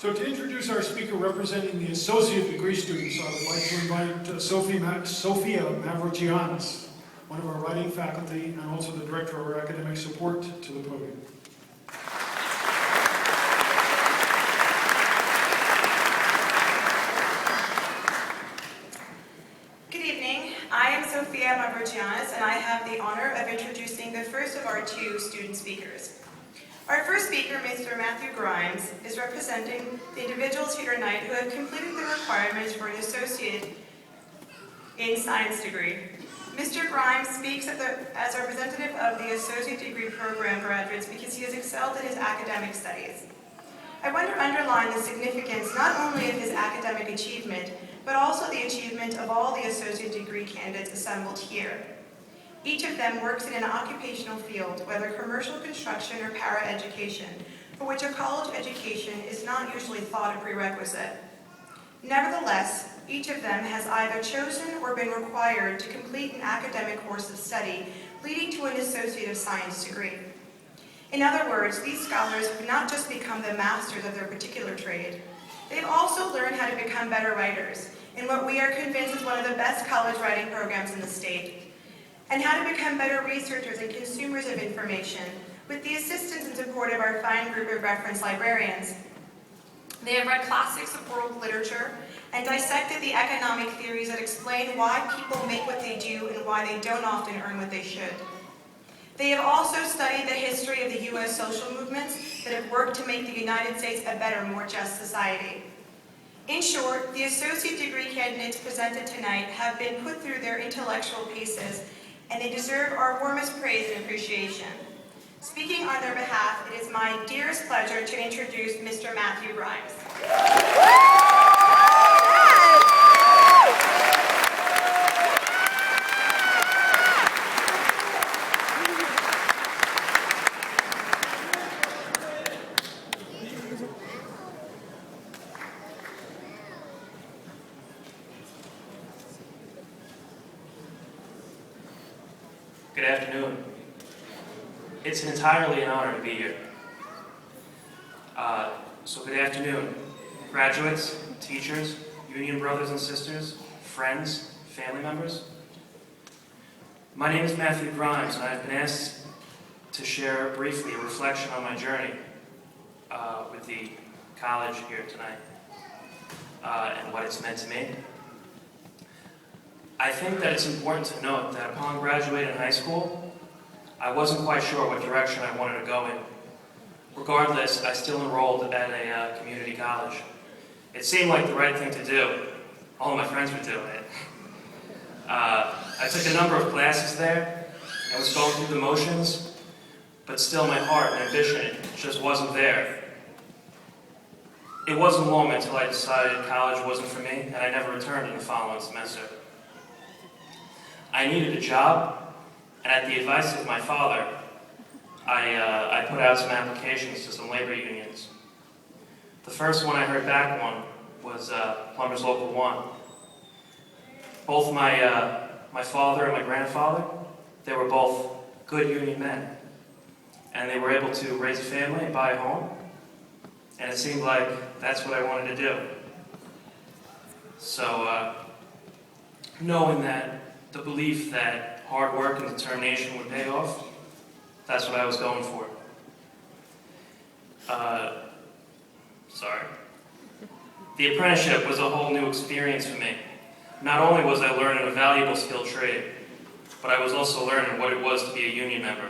So to introduce our speaker representing the associate degree students, I would like to invite Sophia Mavrogiannis, one of our writing faculty and also the director of our academic support, to the podium. Good evening. I am Sophia Mavrogiannis, and I have the honor of introducing the first of our two student speakers. Our first speaker, Mr. Matthew Grimes, is representing the individuals here tonight who have completed the requirements for an associate in science degree. Mr. Grimes speaks as representative of the associate degree program graduates because he has excelled in his academic studies. I want to underline the significance not only of his academic achievement, but also the achievement of all the associate degree candidates assembled here. Each of them works in an occupational field, whether commercial construction or paraeducation, for which a college education is not usually thought a prerequisite. Nevertheless, each of them has either chosen or been required to complete an academic course of study, leading to an Associate of Science degree. In other words, these scholars have not just become the masters of their particular trade, they've also learned how to become better writers, in what we are convinced is one of the best college writing programs in the state, and how to become better researchers and consumers of information with the assistance and support of our fine group of reference librarians. They have read classics of world literature and dissected the economic theories that explain why people make what they do and why they don't often earn what they should. They have also studied the history of the U.S. social movements that have worked to make the United States a better, more just society. In short, the associate degree candidates presented tonight have been put through their intellectual paces, and they deserve our warmest praise and appreciation. Speaking on their behalf, it is my dearest pleasure to introduce Mr. Matthew Grimes. Good afternoon. It's entirely an honor to be here. So good afternoon, graduates, teachers, union brothers and sisters, friends, family members. My name is Matthew Grimes, and I've been asked to share briefly a reflection on my journey with the college here tonight and what it's meant to me. I think that it's important to note that upon graduating high school, I wasn't quite sure what direction I wanted to go in. Regardless, I still enrolled at a community college. It seemed like the right thing to do. All of my friends were doing it. I took a number of classes there and was going through the motions, but still my heart and ambition just wasn't there. It wasn't long until I decided college wasn't for me, and I never returned in the following semester. I needed a job, and at the advice of my father, I put out some applications to some labor unions. The first one I heard back on was Plumbers Local 1. Both my father and my grandfather, they were both good union men, and they were able to raise a family and buy a home, and it seemed like that's what I wanted to do. So, knowing that, the belief that hard work and determination would pay off, that's what I was going for. The apprenticeship was a whole new experience for me. Not only was I learning a valuable skilled trade, but I was also learning what it was to be a union member.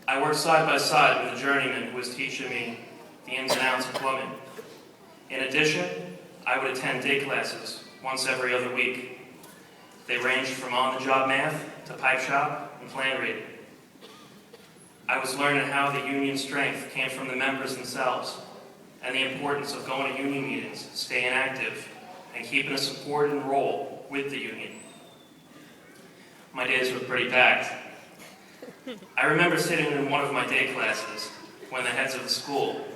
I worked side by side with a journeyman who was teaching me the ins and outs of plumbing. In addition, I would attend day classes once every other week. They ranged from on-the-job math to pipe shop and plan reading. I was learning how the union strength came from the members themselves and the importance of going to union meetings, staying active, and keeping a supporting role with the union. My days were pretty packed. I remember sitting in one of my day classes when the heads of the school,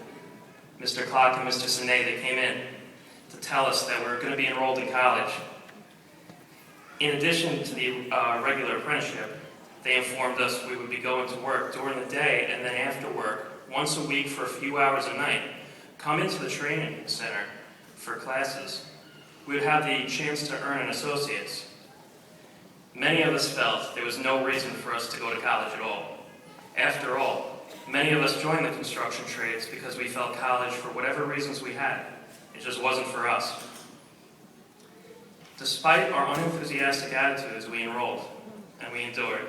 Mr. Clark and Mr. Sine, they came in to tell us that we were going to be enrolled in college. In addition to the regular apprenticeship, they informed us we would be going to work during the day, and then after work, once a week for a few hours a night, come into the training center for classes, we would have the chance to earn an associate's. Many of us felt there was no reason for us to go to college at all. After all, many of us joined the construction trades because we felt college, for whatever reasons we had, it just wasn't for us. Despite our unenthusiastic attitudes, we enrolled, and we endured.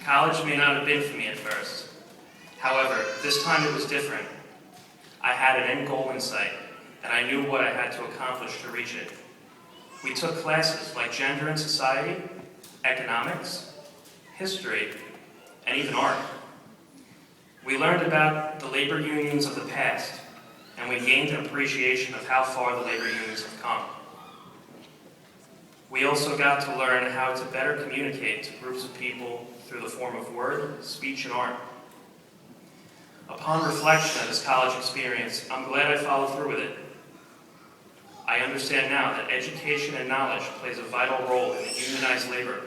College may not have been for me at first. However, this time it was different. I had an end goal in sight, and I knew what I had to accomplish to reach it. We took classes like gender and society, economics, history, and even art. We learned about the labor unions of the past, and we gained an appreciation of how far the labor unions have come. We also got to learn how to better communicate to groups of people through the form of word, speech, and art. Upon reflection of this college experience, I'm glad I followed through with it. I understand now that education and knowledge plays a vital role in the unionized labor.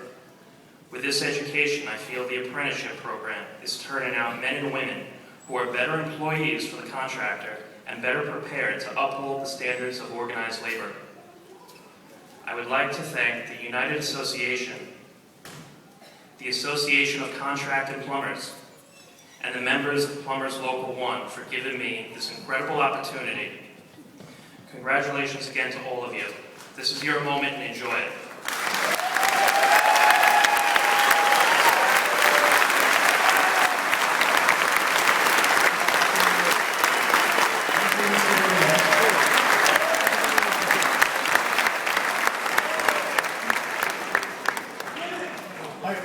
With this education, I feel the apprenticeship program is turning out men and women who are better employees for the contractor and better prepared to uphold the standards of organized labor. I would like to thank the United Association, the Association of Contracted Plumbers, and the members of Plumbers Local 1 for giving me this incredible opportunity. Congratulations again to all of you. This is your moment, and enjoy it.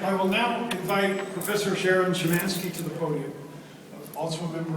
I will now invite Professor Sharon Szymanski to the podium, also a member